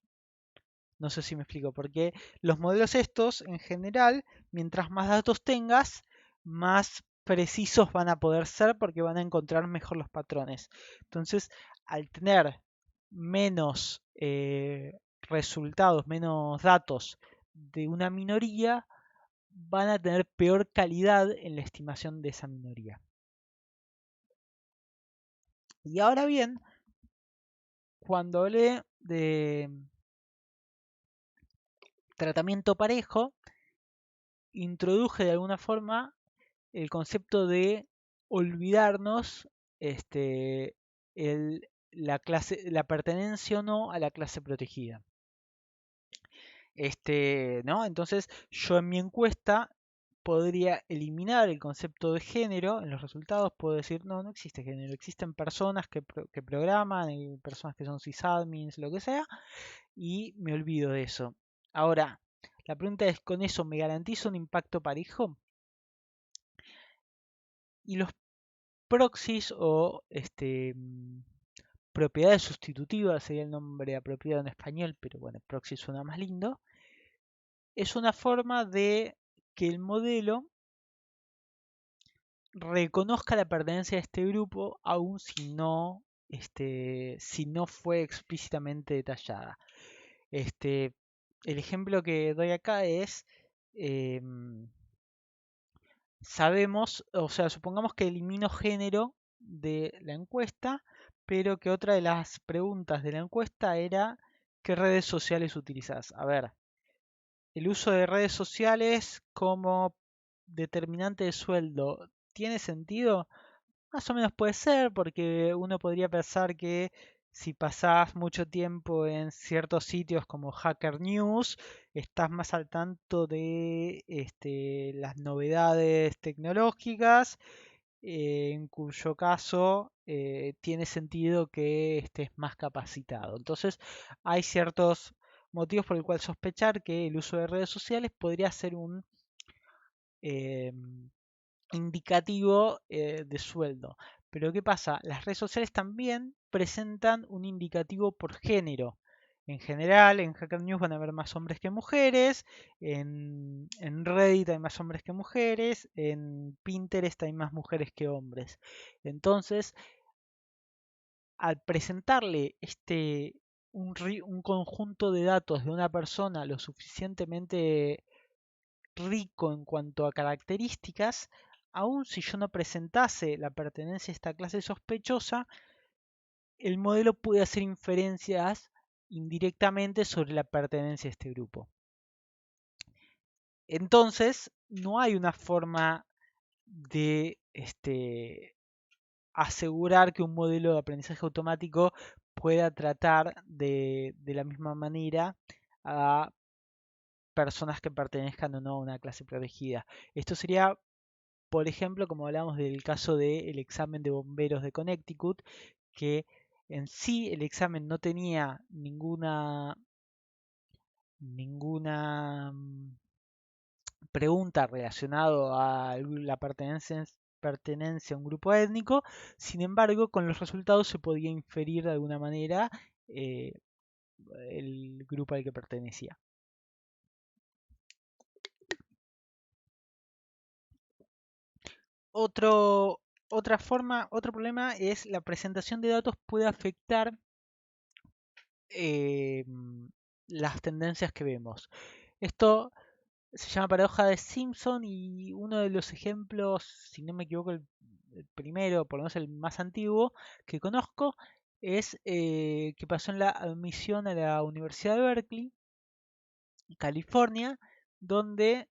No sé si me explico, porque los modelos estos, en general, mientras más datos tengas, más precisos van a poder ser porque van a encontrar mejor los patrones. Entonces, al tener menos resultados, menos datos de una minoría, van a tener peor calidad en la estimación de esa minoría. Y ahora bien, cuando hablé de tratamiento parejo, introduje de alguna forma el concepto de olvidarnos la pertenencia o no a la clase protegida. ¿No? Entonces, yo en mi encuesta podría eliminar el concepto de género. En los resultados puedo decir, no existe género, existen personas que programan, y personas que son sysadmins, lo que sea, y me olvido de eso. Ahora, la pregunta es, ¿con eso me garantizo un impacto parejo? Y los proxies o propiedades sustitutivas, sería el nombre apropiado en español, pero bueno, proxy suena más lindo, es una forma de que el modelo reconozca la pertenencia a este grupo aun si no fue explícitamente detallada. El ejemplo que doy acá es, sabemos, o sea, supongamos que elimino género de la encuesta, pero que otra de las preguntas de la encuesta era ¿qué redes sociales utilizas? A ver, el uso de redes sociales como determinante de sueldo, ¿tiene sentido? Más o menos puede ser, porque uno podría pensar que si pasás mucho tiempo en ciertos sitios como Hacker News, estás más al tanto de las novedades tecnológicas, en cuyo caso tiene sentido que estés más capacitado. Entonces, hay ciertos motivos por el cual sospechar que el uso de redes sociales podría ser un indicativo de sueldo. Pero ¿qué pasa? Las redes sociales también presentan un indicativo por género. En general, en Hacker News van a haber más hombres que mujeres, en Reddit hay más hombres que mujeres, en Pinterest hay más mujeres que hombres. Entonces, al presentarle un conjunto de datos de una persona lo suficientemente rico en cuanto a características, aun si yo no presentase la pertenencia a esta clase sospechosa, el modelo puede hacer inferencias indirectamente sobre la pertenencia a este grupo. Entonces, no hay una forma de asegurar que un modelo de aprendizaje automático pueda tratar de la misma manera a personas que pertenezcan o no a una clase protegida. Esto sería, por ejemplo, como hablamos del caso del examen de bomberos de Connecticut, que en sí el examen no tenía ninguna pregunta relacionada a la pertenencia pertenencia a un grupo étnico. Sin embargo, con los resultados se podía inferir de alguna manera eh, el grupo al que pertenecía. Otro problema es la presentación de datos puede afectar eh, las tendencias que vemos. Esto se llama paradoja de Simpson y uno de los ejemplos, si no me equivoco, el primero, por lo menos el más antiguo que conozco, es que pasó en la admisión a la Universidad de Berkeley, California, donde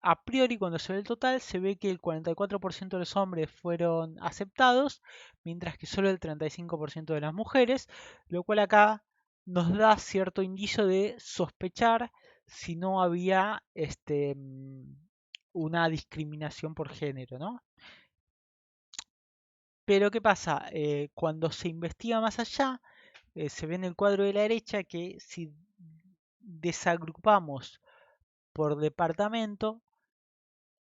a priori cuando se ve el total se ve que el 44% de los hombres fueron aceptados, mientras que solo el 35% de las mujeres, lo cual acá nos da cierto indicio de sospechar si no había una discriminación por género, ¿no? Pero ¿qué pasa? Cuando se investiga más allá, se ve en el cuadro de la derecha que si desagrupamos por departamento,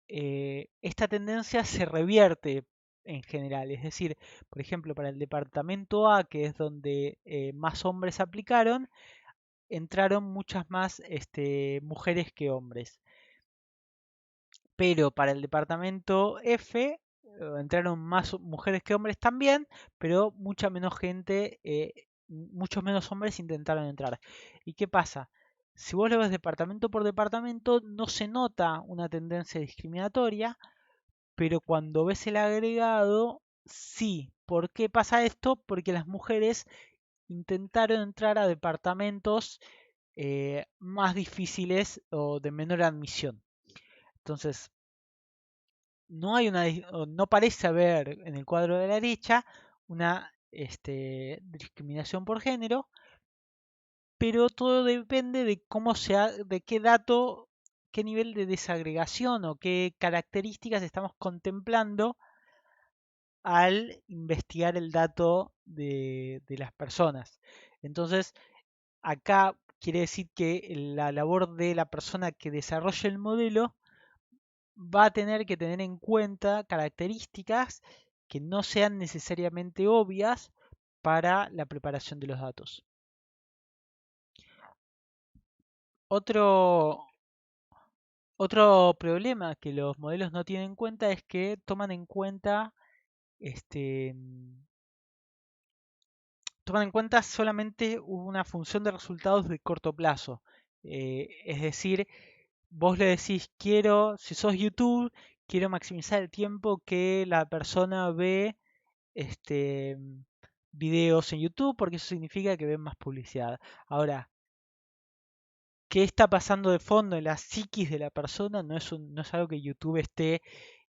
esta tendencia se revierte en general. Es decir, por ejemplo, para el departamento A, que es donde más hombres aplicaron, entraron muchas más mujeres que hombres. Pero para el departamento F entraron más mujeres que hombres también, pero mucha menos gente, muchos menos hombres intentaron entrar. ¿Y qué pasa? Si vos lo ves departamento por departamento, no se nota una tendencia discriminatoria, pero cuando ves el agregado, sí. ¿Por qué pasa esto? Porque las mujeres intentaron entrar a departamentos más difíciles o de menor admisión. Entonces, no parece haber en el cuadro de la derecha una discriminación por género, pero todo depende de de qué dato, qué nivel de desagregación o qué características estamos contemplando al investigar el dato de las personas. Entonces, acá quiere decir que la labor de la persona que desarrolla el modelo va a tener que tener en cuenta características que no sean necesariamente obvias para la preparación de los datos. Otro, otro problema que los modelos no tienen en cuenta es que este, toman en cuenta solamente una función de resultados de corto plazo. Es decir, vos le decís, si sos YouTube, quiero maximizar el tiempo que la persona ve este, videos en YouTube porque eso significa que ven más publicidad. Ahora, ¿qué está pasando de fondo en la psiquis de la persona? No es algo que YouTube esté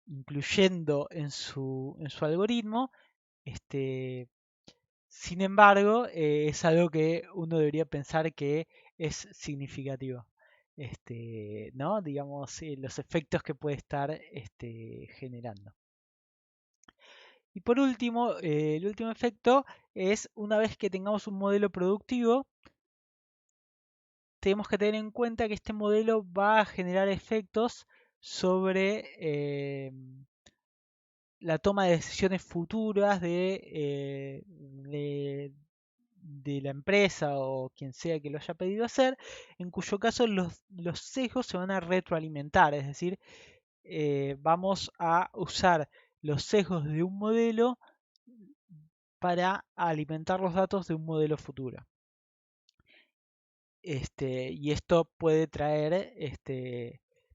incluyendo en su algoritmo. Este, Sin embargo, es algo que uno debería pensar que es significativo. ¿No? Digamos, los efectos que puede estar generando. Y por último, el último efecto es una vez que tengamos un modelo productivo, tenemos que tener en cuenta que este modelo va a generar efectos sobre la toma de decisiones futuras de la empresa o quien sea que lo haya pedido hacer, en cuyo caso los sesgos se van a retroalimentar, es decir, vamos a usar los sesgos de un modelo para alimentar los datos de un modelo futuro. Y esto puede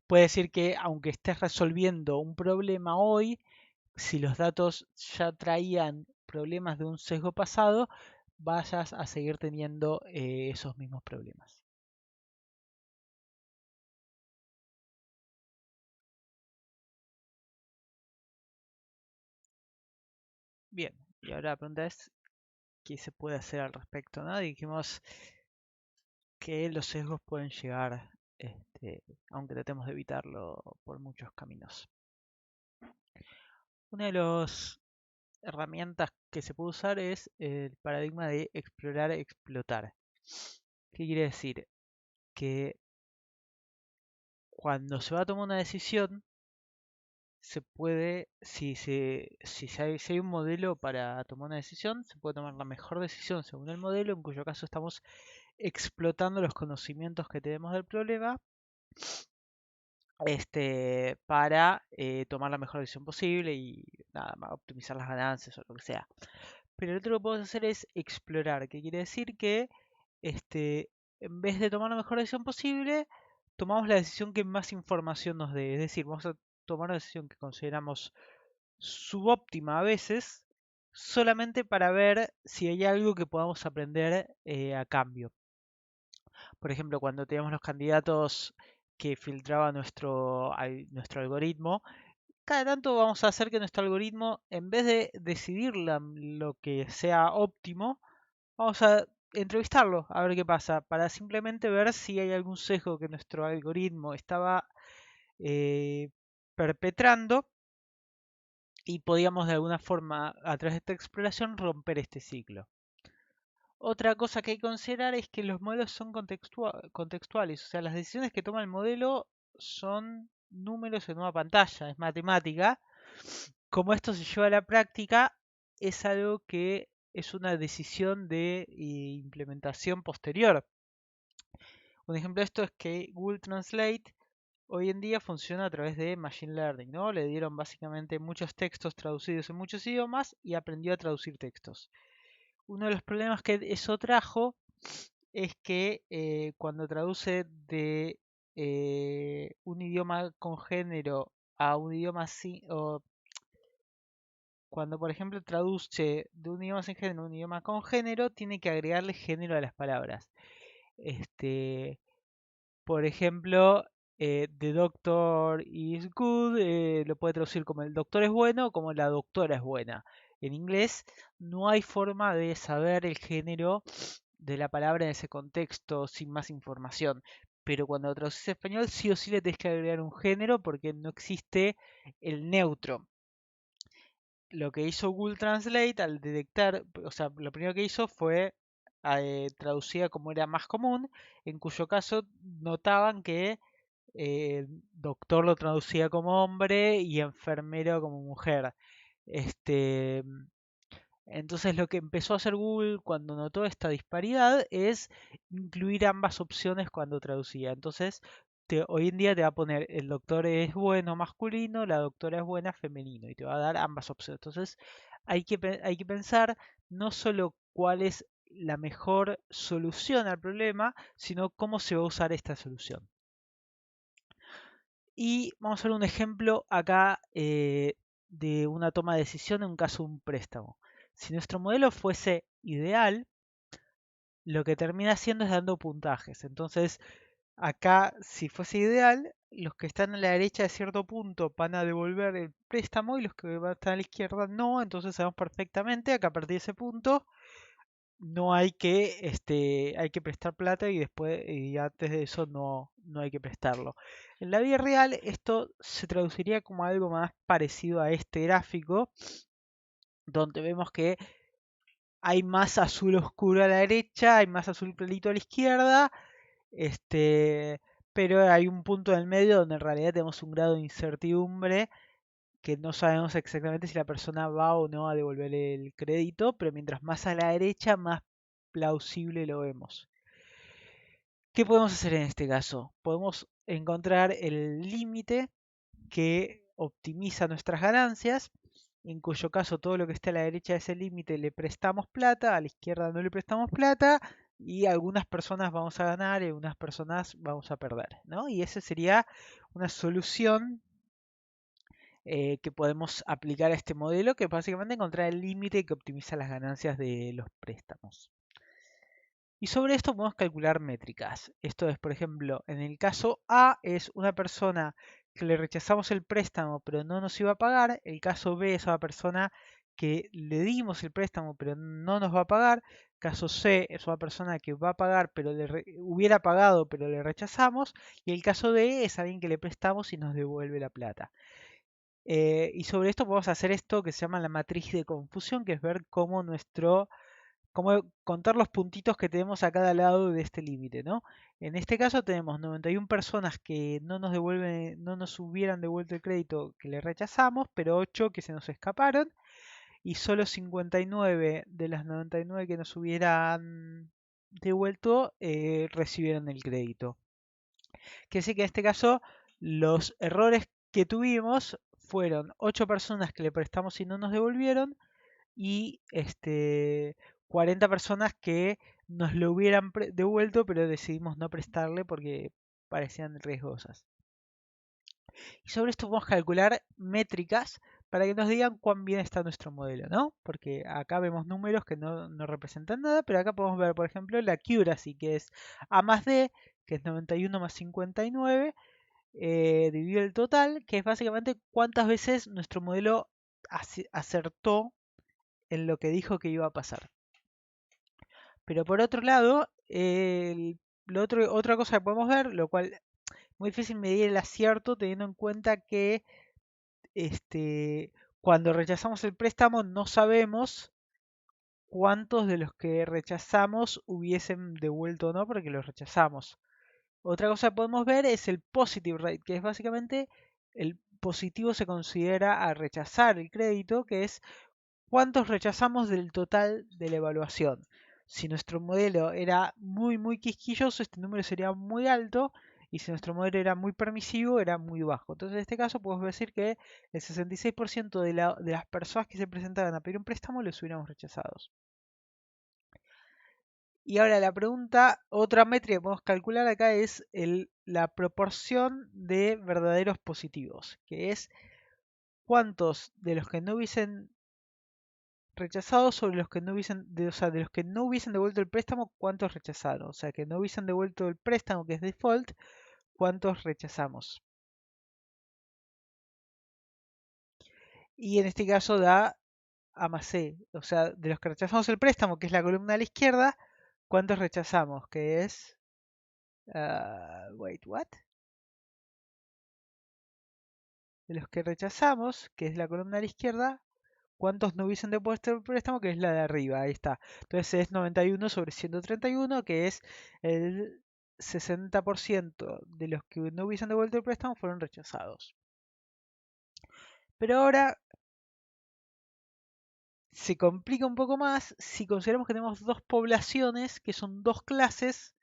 puede decir que aunque estés resolviendo un problema hoy, si los datos ya traían problemas de un sesgo pasado, vayas a seguir teniendo esos mismos problemas. Bien, y ahora la pregunta es, ¿qué se puede hacer al respecto? ¿No? Dijimos que los sesgos pueden llegar, aunque tratemos de evitarlo por muchos caminos. Una de las herramientas que se puede usar es el paradigma de explorar-explotar. ¿Qué quiere decir? Que cuando se va a tomar una decisión, se puede, si hay un modelo para tomar una decisión, se puede tomar la mejor decisión según el modelo, en cuyo caso estamos explotando los conocimientos que tenemos del problema para tomar la mejor decisión posible y nada más optimizar las ganancias o lo que sea. Pero lo otro que podemos hacer es explorar, que quiere decir que en vez de tomar la mejor decisión posible, tomamos la decisión que más información nos dé. Es decir, vamos a tomar una decisión que consideramos subóptima a veces, solamente para ver si hay algo que podamos aprender a cambio. Por ejemplo, cuando teníamos los candidatos que filtraba nuestro algoritmo, cada tanto vamos a hacer que nuestro algoritmo, en vez de decidir lo que sea óptimo, vamos a entrevistarlo a ver qué pasa, para simplemente ver si hay algún sesgo que nuestro algoritmo estaba eh, perpetrando y podíamos de alguna forma, a través de esta exploración, romper este ciclo. Otra cosa que hay que considerar es que los modelos son contextuales, o sea, las decisiones que toma el modelo son números en una pantalla, es matemática. Como esto se lleva a la práctica, es algo que es una decisión de implementación posterior. Un ejemplo de esto es que Google Translate hoy en día funciona a través de Machine Learning, ¿no? Le dieron básicamente muchos textos traducidos en muchos idiomas y aprendió a traducir textos. Uno de los problemas que eso trajo es que cuando traduce de un idioma con género a un idioma sin, o cuando por ejemplo traduce de un idioma sin género a un idioma con género, tiene que agregarle género a las palabras. Por ejemplo, The Doctor is good, lo puede traducir como el doctor es bueno o como la doctora es buena. En inglés no hay forma de saber el género de la palabra en ese contexto sin más información. Pero cuando lo traduces a español, sí o sí le tenés que agregar un género porque no existe el neutro. Lo que hizo Google Translate al detectar, o sea, lo primero que hizo fue traducida como era más común, en cuyo caso notaban que doctor lo traducía como hombre y enfermero como mujer. Este, entonces lo que empezó a hacer Google cuando notó esta disparidad es incluir ambas opciones cuando traducía. Entonces hoy en día te va a poner el doctor es bueno masculino, la doctora es buena femenino y te va a dar ambas opciones. Entonces hay que pensar no solo cuál es la mejor solución al problema, sino cómo se va a usar esta solución. Y vamos a ver un ejemplo acá de una toma de decisión en un caso de un préstamo. Si nuestro modelo fuese ideal, lo que termina haciendo es dando puntajes. Entonces, acá, si fuese ideal, los que están a la derecha de cierto punto van a devolver el préstamo y los que van a estar a la izquierda no. Entonces sabemos perfectamente que a partir de ese punto no hay que prestar plata y después y antes de eso no hay que prestarlo. En la vida real esto se traduciría como algo más parecido a este gráfico, donde vemos que hay más azul oscuro a la derecha, hay más azul clarito a la izquierda, pero hay un punto en el medio donde en realidad tenemos un grado de incertidumbre que no sabemos exactamente si la persona va o no a devolver el crédito, pero mientras más a la derecha, más plausible lo vemos. ¿Qué podemos hacer en este caso? Podemos encontrar el límite que optimiza nuestras ganancias, en cuyo caso todo lo que esté a la derecha de ese límite le prestamos plata, a la izquierda no le prestamos plata, y algunas personas vamos a ganar y algunas personas vamos a perder, ¿no? Y esa sería una solución que podemos aplicar a este modelo, que es básicamente encontrar el límite que optimiza las ganancias de los préstamos. Y sobre esto podemos calcular métricas. Esto es, por ejemplo, en el caso A es una persona que le rechazamos el préstamo pero no nos iba a pagar. El caso B es una persona que le dimos el préstamo pero no nos va a pagar. Caso C es una persona que va a pagar pero hubiera pagado pero le rechazamos. Y el caso D es alguien que le prestamos y nos devuelve la plata. Y sobre esto podemos hacer esto que se llama la matriz de confusión, que es ver cómo como contar los puntitos que tenemos a cada lado de este límite, ¿no? En este caso tenemos 91 personas que no nos devuelven, no nos hubieran devuelto el crédito que le rechazamos, pero 8 que se nos escaparon y solo 59 de las 99 que nos hubieran devuelto recibieron el crédito. Que sí que en este caso los errores que tuvimos fueron 8 personas que le prestamos y no nos devolvieron y 40 personas que nos lo hubieran devuelto pero decidimos no prestarle porque parecían riesgosas. Y sobre esto vamos a calcular métricas para que nos digan cuán bien está nuestro modelo, ¿no? Porque acá vemos números que no representan nada, pero acá podemos ver, por ejemplo, la accuracy, que es A más D, que es 91 más 59, dividido el total, que es básicamente cuántas veces nuestro modelo acertó en lo que dijo que iba a pasar. Pero por otro lado, otra cosa que podemos ver, lo cual es muy difícil medir el acierto teniendo en cuenta que cuando rechazamos el préstamo no sabemos cuántos de los que rechazamos hubiesen devuelto o no porque los rechazamos. Otra cosa que podemos ver es el positive rate, que es básicamente el positivo se considera a rechazar el crédito, que es cuántos rechazamos del total de la evaluación. Si nuestro modelo era muy quisquilloso, este número sería muy alto, y si nuestro modelo era muy permisivo, era muy bajo. Entonces, en este caso, podemos decir que el 66% de las personas que se presentaban a pedir un préstamo los hubiéramos rechazados. Y ahora la pregunta, otra métrica que podemos calcular acá es la proporción de verdaderos positivos, que es cuántos de los que no hubiesen rechazado sobre los que no hubiesen, o sea, de los que no hubiesen devuelto el préstamo, cuántos rechazaron. O sea, que no hubiesen devuelto el préstamo, que es default, cuántos rechazamos. Y en este caso da A más C. O sea, de los que rechazamos el préstamo, que es la columna a la izquierda, cuántos rechazamos, que es... wait, what? De los que rechazamos, que es la columna a la izquierda, cuántos no hubiesen devuelto el préstamo, que es la de arriba, ahí está. Entonces es 91 sobre 131, que es el 60% de los que no hubiesen devuelto el préstamo fueron rechazados. Pero ahora se complica un poco más si consideramos que tenemos dos poblaciones, que son dos clases,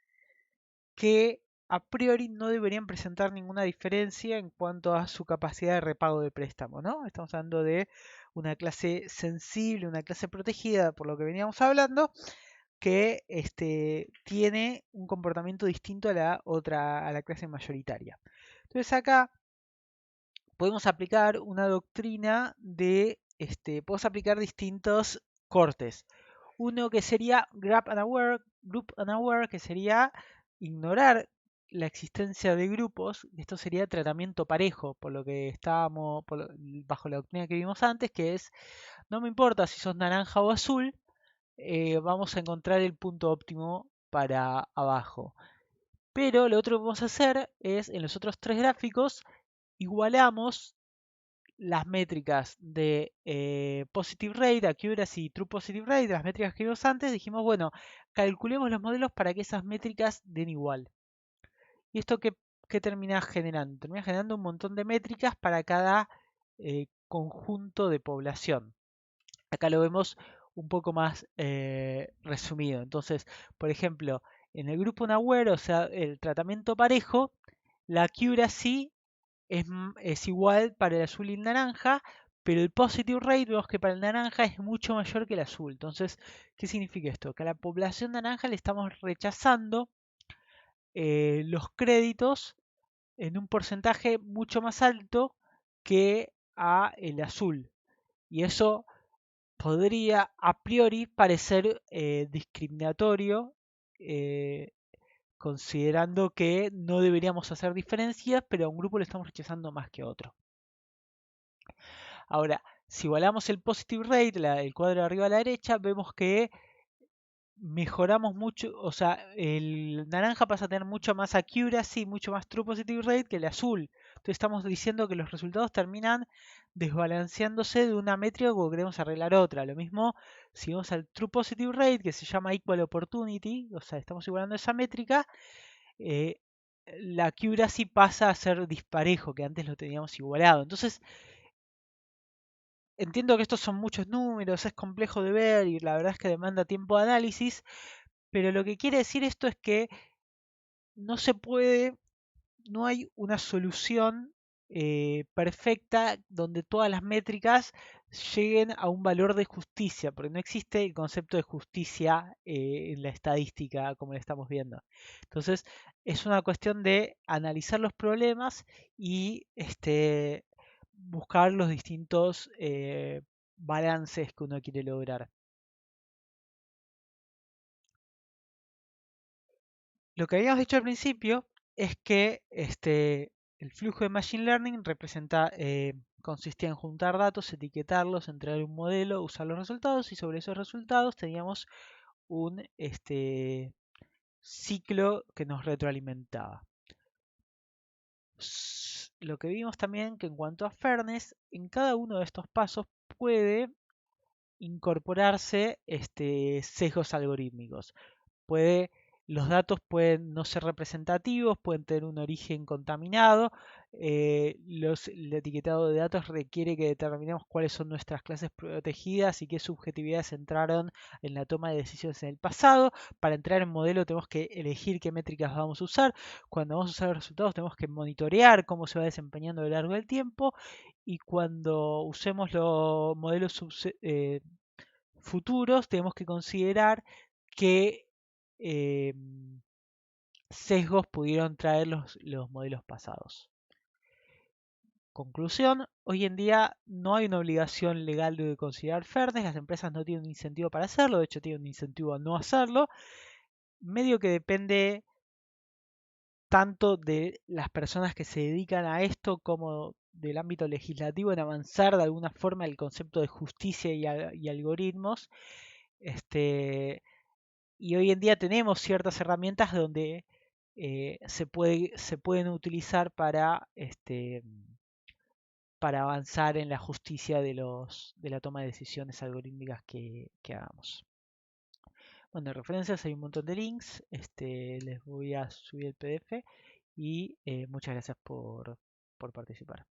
que a priori no deberían presentar ninguna diferencia en cuanto a su capacidad de repago de préstamo, ¿no? Estamos hablando de una clase sensible, una clase protegida, por lo que veníamos hablando, que tiene un comportamiento distinto a la otra, a la clase mayoritaria. Entonces acá podemos aplicar una doctrina de, podemos aplicar distintos cortes. Uno que sería group unaware, que sería ignorar la existencia de grupos. Esto sería tratamiento parejo, por lo que estábamos, bajo la doctrina que vimos antes, que es, no me importa si sos naranja o azul, vamos a encontrar el punto óptimo para abajo. Pero lo otro que vamos a hacer es, en los otros tres gráficos, igualamos las métricas de positive rate, accuracy y true positive rate, las métricas que vimos antes, dijimos, bueno, calculemos los modelos para que esas métricas den igual. ¿Y esto qué termina generando? Termina generando un montón de métricas para cada conjunto de población. Acá lo vemos un poco más resumido. Entonces, por ejemplo, en el grupo Unaware, o sea, el tratamiento parejo, la accuracy es igual para el azul y el naranja, pero el positive rate vemos que para el naranja es mucho mayor que el azul. Entonces, ¿qué significa esto? Que a la población naranja le estamos rechazando los créditos en un porcentaje mucho más alto que a el azul. Y eso podría a priori parecer discriminatorio, considerando que no deberíamos hacer diferencias, pero a un grupo le estamos rechazando más que a otro. Ahora, si igualamos el positive rate, el cuadro de arriba a la derecha, vemos que mejoramos mucho, o sea, el naranja pasa a tener mucho más accuracy, mucho más true positive rate que el azul. Entonces estamos diciendo que los resultados terminan desbalanceándose de una métrica cuando queremos arreglar otra. Lo mismo si vamos al true positive rate, que se llama equal opportunity, o sea, estamos igualando esa métrica, eh, la accuracy pasa a ser disparejo, que antes lo teníamos igualado. Entonces, entiendo que estos son muchos números, es complejo de ver y la verdad es que demanda tiempo de análisis, pero lo que quiere decir esto es que no se puede, no hay una solución perfecta donde todas las métricas lleguen a un valor de justicia, porque no existe el concepto de justicia en la estadística como lo estamos viendo. Entonces, es una cuestión de analizar los problemas y buscar los distintos balances que uno quiere lograr. Lo que habíamos dicho al principio es que el flujo de Machine Learning consistía en juntar datos, etiquetarlos, entregar un modelo, usar los resultados y sobre esos resultados teníamos un ciclo que nos retroalimentaba. Lo que vimos también que en cuanto a fairness, en cada uno de estos pasos puede incorporarse sesgos algorítmicos. Puede, los datos pueden no ser representativos, pueden tener un origen contaminado. El etiquetado de datos requiere que determinemos cuáles son nuestras clases protegidas y qué subjetividades entraron en la toma de decisiones en el pasado. Para entrar en modelo tenemos que elegir qué métricas vamos a usar. Cuando vamos a usar los resultados tenemos que monitorear cómo se va desempeñando a lo largo del tiempo. Y cuando usemos los modelos futuros tenemos que considerar qué sesgos pudieron traer los modelos pasados. Conclusión, hoy en día no hay una obligación legal de considerar fairness, las empresas no tienen un incentivo para hacerlo, de hecho tienen un incentivo a no hacerlo, medio que depende tanto de las personas que se dedican a esto como del ámbito legislativo en avanzar de alguna forma el concepto de justicia y algoritmos. Y hoy en día tenemos ciertas herramientas donde se pueden utilizar para avanzar en la justicia de la toma de decisiones algorítmicas que hagamos. Bueno, de referencias hay un montón de links. Les voy a subir el PDF y muchas gracias por participar.